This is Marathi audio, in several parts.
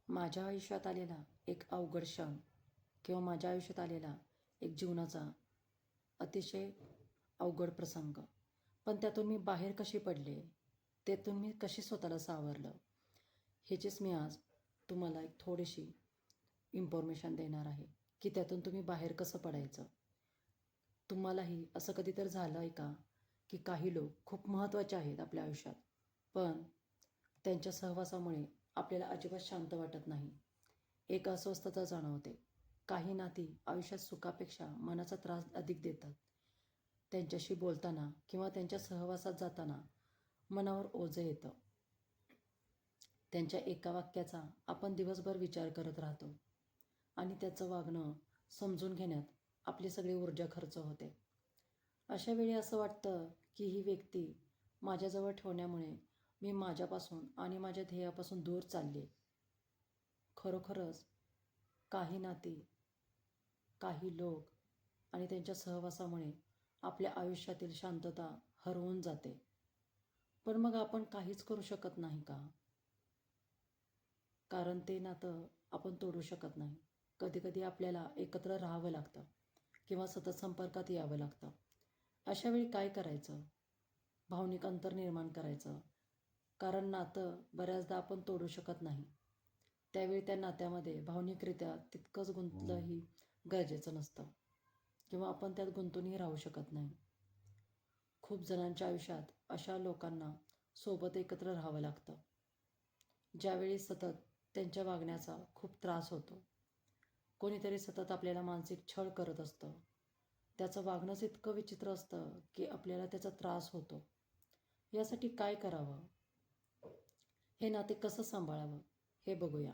माझ्या आयुष्यात आलेला एक अवघड क्षण किंवा माझ्या आयुष्यात आलेला एक जीवनाचा अतिशय अवघड प्रसंग, पण त्यातून मी बाहेर कशी पडले, त्यातून मी कशी स्वतःला सावरलं, ह्याचीच मी आज तुम्हाला एक थोडीशी इन्फॉर्मेशन देणार आहे की त्यातून तुम्ही बाहेर कसं पडायचं. तुम्हालाही असं कधी तर झालं आहे का की काही लोक खूप महत्त्वाचे आहेत आपल्या आयुष्यात, पण त्यांच्या सहवासामुळे आपल्याला अजिबात शांत वाटत नाही, एक अस्वस्थता जाणवते. काही नाती आयुष्यात सुखापेक्षा मनाचा त्रास अधिक देतात. त्यांच्याशी बोलताना किंवा त्यांच्या सहवासात जाताना मनावर ओझं येतं. त्यांच्या एका वाक्याचा आपण दिवसभर विचार करत राहतो आणि त्याचं वागणं समजून घेण्यात आपली सगळी ऊर्जा खर्च होते. अशा वेळी असं वाटतं की ही व्यक्ती माझ्याजवळ ठेवण्यामुळे मी माझ्यापासून आणि माझ्या ध्येयापासून दूर चालले. खरोखरच काही नाती, काही लोक आणि त्यांच्या सहवासामुळे आपल्या आयुष्यातील शांतता हरवून जाते. पण मग आपण काहीच करू शकत नाही का? कारण ते नातं आपण तोडू शकत नाही. कधीकधी आपल्याला एकत्र राहावं लागतं किंवा सतत संपर्कात यावं लागतं. अशा वेळी काय करायचं? भावनिक अंतर निर्माण करायचं, कारण नातं बऱ्याचदा आपण तोडू शकत नाही. त्यावेळी त्या नात्यामध्ये भावनिकरित्या तितकंच गुंतलंही गरजेचं नसतं किंवा आपण त्यात गुंतूनही राहू शकत नाही. खूप जणांच्या आयुष्यात अशा लोकांना सोबत एकत्र राहावं लागतं, ज्यावेळी सतत त्यांच्या वागण्याचा खूप त्रास होतो. कोणीतरी सतत आपल्याला मानसिक छळ करत असतं. त्याचं वागणंच इतकं विचित्र असतं की आपल्याला त्याचा त्रास होतो. यासाठी काय करावं, हे नाते कसं सांभाळावं हे बघूया.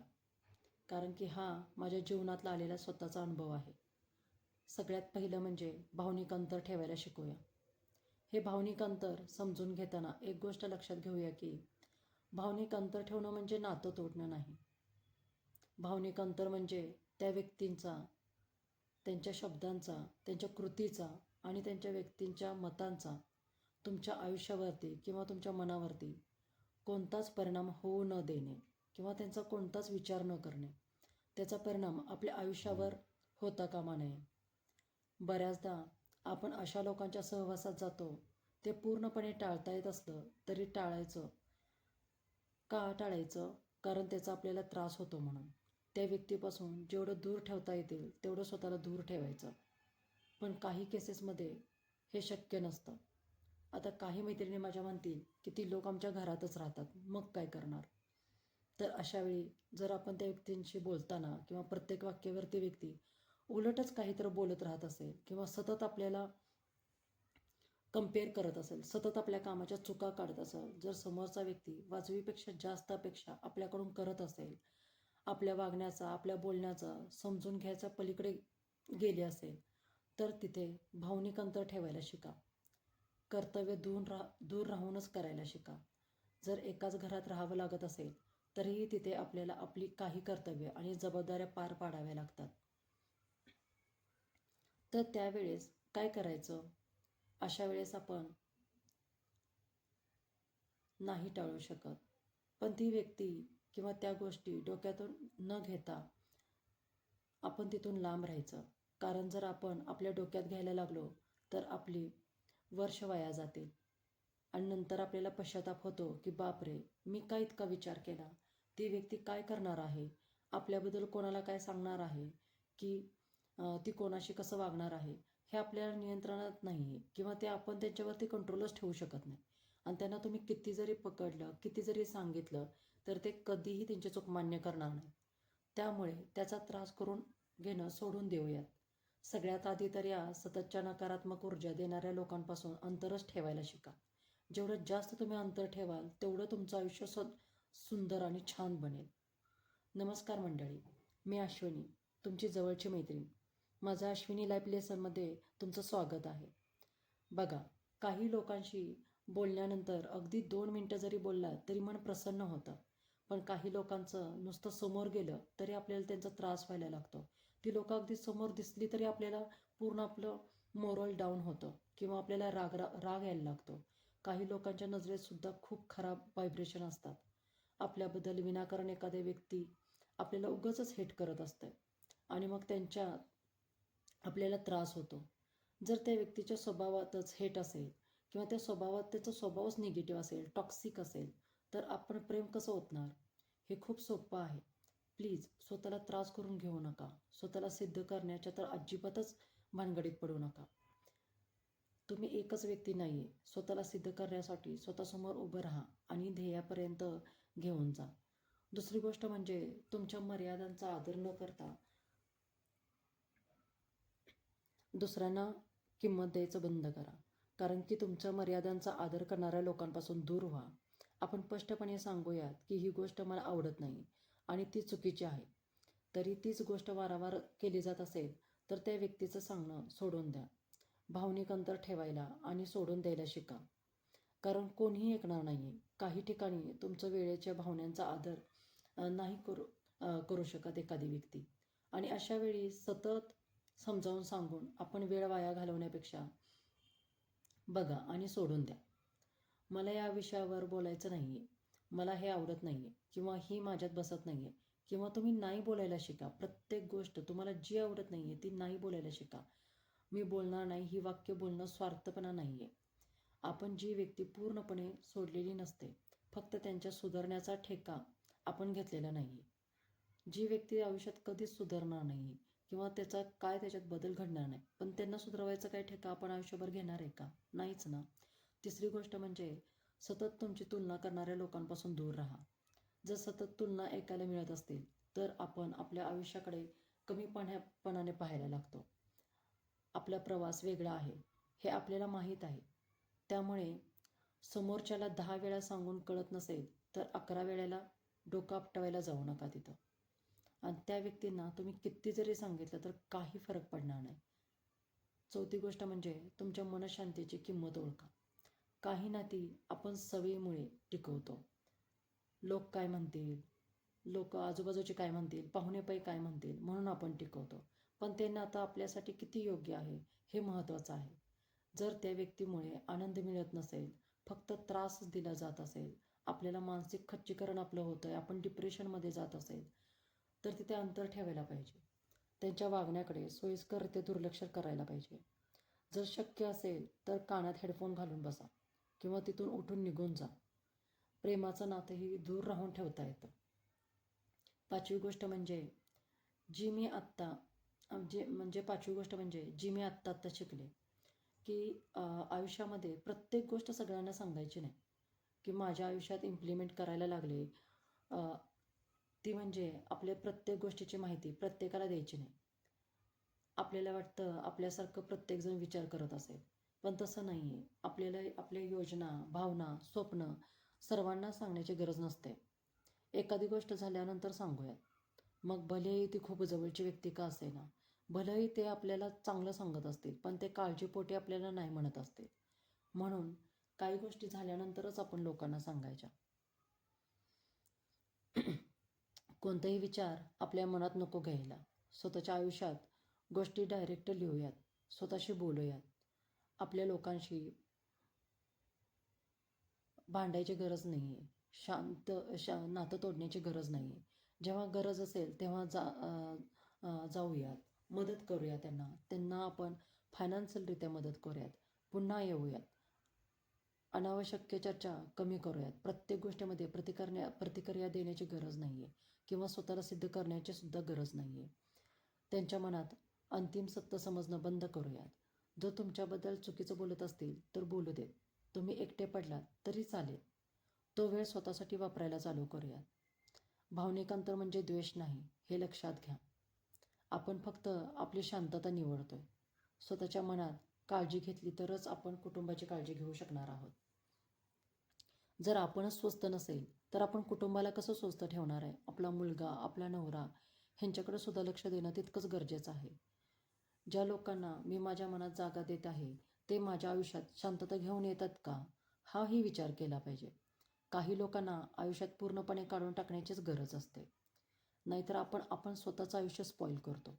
कारण की हा माझ्या जीवनातला आलेला स्वतःचा अनुभव आहे. सगळ्यात पहिलं म्हणजे भावनिक अंतर ठेवायला शिकूया. हे भावनिक अंतर समजून घेताना एक गोष्ट लक्षात घेऊया की भावनिक अंतर ठेवणं म्हणजे नातं तोडणं नाही. भावनिक अंतर म्हणजे त्या व्यक्तींचा, त्यांच्या शब्दांचा, त्यांच्या कृतीचा आणि त्यांच्या व्यक्तींच्या मतांचा तुमच्या आयुष्यावरती किंवा तुमच्या मनावरती कोणताच परिणाम होऊ न देणे किंवा त्यांचा कोणताच विचार न करणे. त्याचा परिणाम आपल्या आयुष्यावर होता कामा नये. बऱ्याचदा आपण अशा लोकांच्या सहवासात जातो, ते पूर्णपणे टाळता येत असलं तरी टाळायचं. का टाळायचं? कारण त्याचा आपल्याला त्रास होतो म्हणून. त्या व्यक्तीपासून जेवढं दूर ठेवता येतील तेवढं स्वतःला दूर ठेवायचं. पण काही केसेसमध्ये हे शक्य नसतं. आता काही मैत्रिणी माझ्या म्हणतील की ती लोक आमच्या घरातच राहतात, मग काय करणार? तर अशावेळी जर आपण त्या व्यक्तींशी बोलताना किंवा प्रत्येक वाक्यावर ती व्यक्ती उलटच काहीतरी बोलत राहत असेल किंवा सतत आपल्याला कंपेअर करत असेल, सतत आपल्या कामाच्या चुका काढत असेल, जर समोरचा व्यक्ती वाजवीपेक्षा जास्त अपेक्षा आपल्याकडून करत असेल, आपल्या वागण्याचा, आपल्या बोलण्याचा समजून घ्यायचा पलीकडे गेले असेल, तर तिथे भावनिक अंतर ठेवायला शिका. कर्तव्य दूर राहूनच करायला शिका. जर एकाच घरात राहावं लागत असेल तरीही तिथे आपल्याला आपली काही कर्तव्य आणि जबाबदाऱ्या पार पाडाव्या लागतात. तर त्यावेळेस काय करायचं? अशा वेळेस आपण नाही टाळू शकत, पण ती व्यक्ती किंवा त्या गोष्टी डोक्यातून न घेता आपण तिथून लांब राहायचं. कारण जर आपण आपल्या डोक्यात घ्यायला लागलो तर आपली वर्ष वाया जातील आणि नंतर आपल्याला पश्चाताप होतो की बापरे, मी का इतका विचार केला, ती व्यक्ती काय करणार आहे, आपल्याबद्दल कोणाला काय सांगणार आहे, की ती कोणाशी कसं वागणार आहे, हे आपल्या नियंत्रणात नाही आहे किंवा ते आपण त्यांच्यावरती कंट्रोलच ठेवू शकत नाही. आणि त्यांना तुम्ही किती जरी पकडलं, किती जरी सांगितलं, तर ते कधीही त्यांची चूक मान्य करणार नाही. त्यामुळे त्याचा त्रास करून घेणं सोडून देऊयात. सगळ्यात आधी तर या सततच्या नकारात्मक ऊर्जा देणाऱ्या लोकांपासून अंतरच ठेवायला शिका. जेवढं जास्त तुम्ही अंतर ठेवाल तेवढं तुमचं आयुष्य सुंदर आणि छान बनेल. नमस्कार मंडळी, मी अश्विनी, तुमची जवळची मैत्रीण. माझं अश्विनी लाईफ लेसनमध्ये तुमचं स्वागत आहे. बघा, काही लोकांशी बोलल्यानंतर अगदी 2 मिनटं जरी बोललात तरी मन प्रसन्न होतं. पण काही लोकांचं नुसतं समोर गेलं तरी आपल्याला त्यांचा त्रास व्हायला लागतो. ती लोकं अगदी समोर दिसली तरी आपल्याला पूर्ण आपलं मोरल डाऊन होतं किंवा आपल्याला राग यायला लागतो. काही लोकांच्या नजरेत सुद्धा खूप खराब व्हायब्रेशन असतात. आपल्याबद्दल विनाकारण एखादी व्यक्ती आपल्याला उगाचच हेट करत असतं आणि मग त्यांच्या आपल्याला त्रास होतो. जर त्या व्यक्तीच्या स्वभावातच हेट असेल किंवा त्या स्वभावात त्याचा स्वभावच निगेटिव्ह असेल, टॉक्सिक असेल, तर आपण प्रेम कसं होतणार? हे खूप सोपं आहे. प्लीज स्वतःला त्रास करून घेऊ नका. स्वतःला सिद्ध करण्याच्या तर अजिबातच भानगडीत पडू नका. तुम्ही एकच व्यक्ती नाही आहे. स्वतःला सिद्ध करण्यासाठी स्वतःसमोर उभं राहा आणि ध्येयापर्यंत घेऊन जा. दुसरी गोष्ट म्हणजे तुमच्या मर्यादांचा आदर न करता दुसऱ्यांना किंमत द्यायचं बंद करा. कारण की तुमच्या मर्यादांचा आदर करणाऱ्या लोकांपासून दूर व्हा. आपण स्पष्टपणे सांगूयात की ही गोष्ट मला आवडत नाही आणि ती चुकीची आहे. तरी तीच गोष्ट वारंवार केली जात असेल तर त्या व्यक्तीचं सांगणं सोडून द्या. भावनिक अंतर ठेवायला आणि सोडून द्यायला शिका. कारण कोणीही ऐकणार नाही आहे. काही ठिकाणी तुमचं वेळेच्या भावनांचा आदर नाही करू शकत एखादी व्यक्ती. आणि अशा वेळी सतत समजावून सांगून आपण वेळ वाया घालवण्यापेक्षा बघा आणि सोडून द्या. मला या विषयावर बोलायचं नाही आहे, मला हे आवडत नाही आहे किंवा ही माझ्यात बसत नाही आहे किंवा तुम्ही नाही बोलायला शिका. प्रत्येक गोष्ट तुम्हाला जी आवडत नाही आहे ती नाही बोलायला शिका. मी बोलणार नाही ही वाक्य बोलणं स्वार्थपणा नाही आहे. आपण जी व्यक्ती पूर्णपणे सोडलेली नसते, फक्त त्यांच्या सुधारण्याचा ठेका आपण घेतलेला नाही आहे. जी व्यक्ती आयुष्यात कधीच सुधारणार नाही किंवा त्याच्यात बदल घडणार नाही, पण त्यांना सुधारवायचा काय ठेका आपण आयुष्यभर घेणार आहे का? नाहीच ना. तिसरी गोष्ट म्हणजे सतत तुमची तुलना करणाऱ्या लोकांपासून दूर राहा. जर सतत तुलना ऐकायला मिळत असतील तर आपण आपल्या आयुष्याकडे कमीपणाने पाहायला लागतो. आपला प्रवास वेगळा आहे हे आपल्याला माहीत आहे. त्यामुळे समोरच्याला 10 वेळा सांगून कळत नसेल तर 11 वेळेला डोकं आपटवायला जाऊ नका तिथं. आणि त्या व्यक्तींना तुम्ही किती जरी सांगितलं तर काही फरक पडणार नाही. चौथी गोष्ट म्हणजे तुमच्या मनःशांतीची किंमत ओळखा. काही नाती आपण सवयीमुळे टिकवतो. लोक काय म्हणतील, लोक आजूबाजूचे काय म्हणतील, पाहुणेपाई काय म्हणतील म्हणून आपण टिकवतो. पण ते नातं आपल्यासाठी किती योग्य आहे हे महत्त्वाचं आहे. जर त्या व्यक्तीमुळे आनंद मिळत नसेल, फक्त त्रास दिला जात असेल, आपल्याला मानसिक खच्चीकरण आपलं होतं आहे, आपण डिप्रेशनमध्ये जात असेल तर तिथे अंतर ठेवायला पाहिजे. त्यांच्या वागण्याकडे सोयीस्कररित्या दुर्लक्ष करायला पाहिजे. जर शक्य असेल तर कानात हेडफोन घालून बसा किंवा तिथून उठून निघून जा. प्रेमाचं नातंही दूर राहून ठेवता येतं. पाचवी गोष्ट म्हणजे जी मी आत्ता पाचवी गोष्ट म्हणजे जी मी आत्ता शिकले की आयुष्यामध्ये प्रत्येक गोष्ट सगळ्यांना सांगायची नाही. की माझ्या आयुष्यात इम्प्लिमेंट करायला लागले ती म्हणजे आपल्या प्रत्येक गोष्टीची माहिती प्रत्येकाला द्यायची नाही. आपल्याला वाटतं आपल्यासारखं प्रत्येकजण विचार करत असेल, पण तसं नाही आहे. आपल्याला आपल्या योजना, भावना, स्वप्न सर्वांना सांगण्याची गरज नसते. एखादी गोष्ट झाल्यानंतर सांगूयात. मग भलेही ती खूप जवळची व्यक्ती का असेना, भलेही ते आपल्याला चांगलं सांगत असतील, पण ते काळजीपोटी आपल्याला नाही म्हणत असतील. म्हणून काही गोष्टी झाल्यानंतरच आपण लोकांना सांगायच्या. कोणताही विचार आपल्या मनात नको घ्यायला. स्वतःच्या आयुष्यात गोष्टी डायरेक्ट लिहूयात, स्वतःशी बोलूयात. आपल्या लोकांशी भांडायची गरज नाही आहे. नातं तोडण्याची गरज नाही आहे. जेव्हा गरज असेल तेव्हा जाऊयात, मदत करूया त्यांना आपण फायनान्शियलरित्या मदत करूयात, पुन्हा येऊयात. अनावश्यक चर्चा कमी करूयात. प्रत्येक गोष्टीमध्ये प्रतिक्रिया देण्याची गरज नाही आहे किंवा स्वतःला सिद्ध करण्याची सुद्धा गरज नाही आहे. त्यांच्या मनात अंतिम सत्य समजणं बंद करूयात. जर तुमच्याबद्दल चुकीचं बोलत असतील तर बोलू देत. तुम्ही एकटे पडलात तरी चालेल. तो वेळ स्वतःसाठी वापरायला चालू करूयात. भावनिक अंतर म्हणजे द्वेष नाही हे लक्षात घ्या. आपण फक्त आपली शांतता निवडतोय. स्वतःच्या मनात काळजी घेतली तरच आपण कुटुंबाची काळजी घेऊ शकणार आहोत. जर आपणच स्वस्थ नसेल तर आपण कुटुंबाला कसं स्वस्थ ठेवणार आहे? आपला मुलगा, आपला नवरा ह्यांच्याकडे सुद्धा लक्ष देणं तितकंच गरजेचं आहे. ज्या लोकांना मी माझ्या मनात जागा देत आहे ते माझ्या आयुष्यात शांतता घेऊन येतात का? हाही विचार केला पाहिजे. काही लोकांना आयुष्यात पूर्णपणे काढून टाकण्याचीच गरज असते. नाहीतर आपण स्वतःचं आयुष्य स्पॉईल करतो.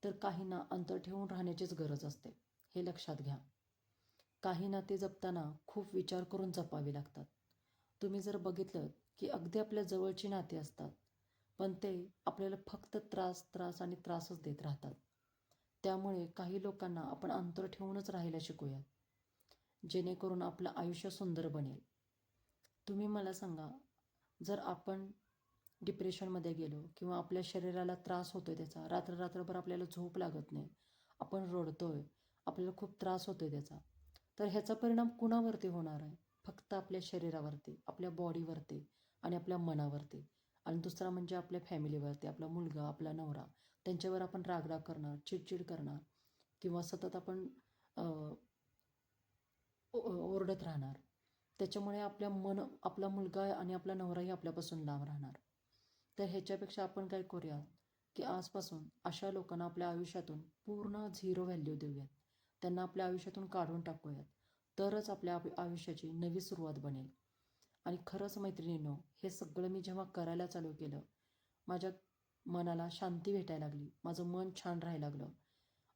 तर काहींना अंतर ठेवून राहण्याचीच गरज असते. हे लक्षात घ्या. काही नाती जपताना खूप विचार करून जपावी लागतात. तुम्ही जर बघितलं की अगदी आपल्या जवळची नाती असतात, पण ते आपल्याला फक्त त्रास त्रास आणि त्रासच देत राहतात. त्यामुळे काही लोकांना आपण अंतर ठेवूनच राहायला शिकूयात, जेणेकरून आपलं आयुष्य सुंदर बनेल. तुम्ही मला सांगा, जर आपण डिप्रेशनमध्ये गेलो किंवा आपल्या शरीराला त्रास होतोय त्याचा, रात्रभर आपल्याला झोप लागत नाही, आपण रडतोय, आपल्याला खूप त्रास होतोय त्याचा, तर ह्याचा परिणाम कुणावरती होणार आहे? फक्त आपल्या शरीरावरती, आपल्या बॉडीवरती आणि आपल्या मनावरती. आणि दुसरा म्हणजे आपल्या फॅमिलीवरती, आपला मुलगा, आपला नवरा, त्यांच्यावर आपण रागराग करणार, चिडचिड करणार किंवा सतत आपण ओरडत राहणार. त्याच्यामुळे आपला मुलगा आणि आपला नवराही आपल्यापासून लांब राहणार. तर ह्याच्यापेक्षा आपण काय करूयात, की आजपासून अशा लोकांना आपल्या आयुष्यातून पूर्ण झिरो व्हॅल्यू देऊयात. त्यांना आपल्या आयुष्यातून काढून टाकूयात. तरच आपल्या आयुष्याची नवी सुरुवात बनेल. आणि खरंच मैत्रिणींनो, हे सगळं मी जेव्हा करायला चालू केलं, माझ्या मनाला शांती भेटायला लागली, माझं मन छान राहायला लागलं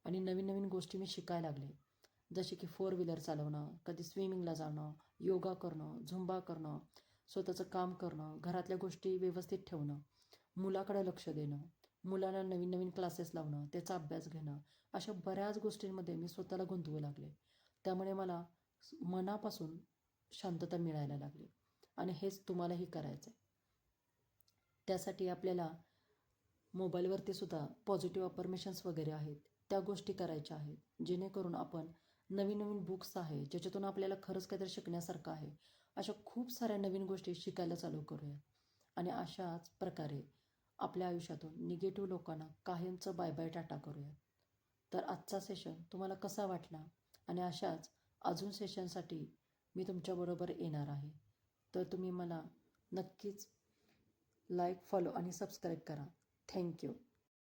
आणि नवीन नवीन गोष्टी मी शिकायला लागले. जसे की 4 व्हीलर चालवणं, कधी स्विमिंगला जाणं, योगा करणं, झुंबा करणं, स्वतःचं काम करणं, घरातल्या गोष्टी व्यवस्थित ठेवणं, मुलाकडे लक्ष देणं, मुलाला नवीन नवीन क्लासेस लावणं, त्याचा अभ्यास घेणं, अशा बऱ्याच गोष्टींमध्ये मी स्वतःला गुंतवू लागले. त्यामुळे मला मनापासून शांतता मिळायला लागली. आणि हेच तुम्हालाही करायचं आहे. त्यासाठी आपल्याला मोबाईलवरती सुद्धा पॉझिटिव्ह अफर्मेशन्स वगैरे आहेत, त्या गोष्टी करायच्या आहेत, जेणेकरून आपण नवीन नवीन बुक्स आहे ज्याच्यातून आपल्याला खरंच काहीतरी शिकण्यासारखं आहे, अशा खूप साऱ्या नवीन गोष्टी शिकायला चालू करूया. आणि अशाच प्रकारे आपल्या आयुष्यातून निगेटिव्ह लोकांना कायमचं बाय बाय टाटा करूया. तर आजचा सेशन तुम्हाला कसा वाटला? आणि अशाच अजून सेशनसाठी मी तुमच्याबरोबर येणार आहे. तर तुम्ही मला नक्कीच लाईक, फॉलो आणि सबस्क्राईब करा. थँक्यू.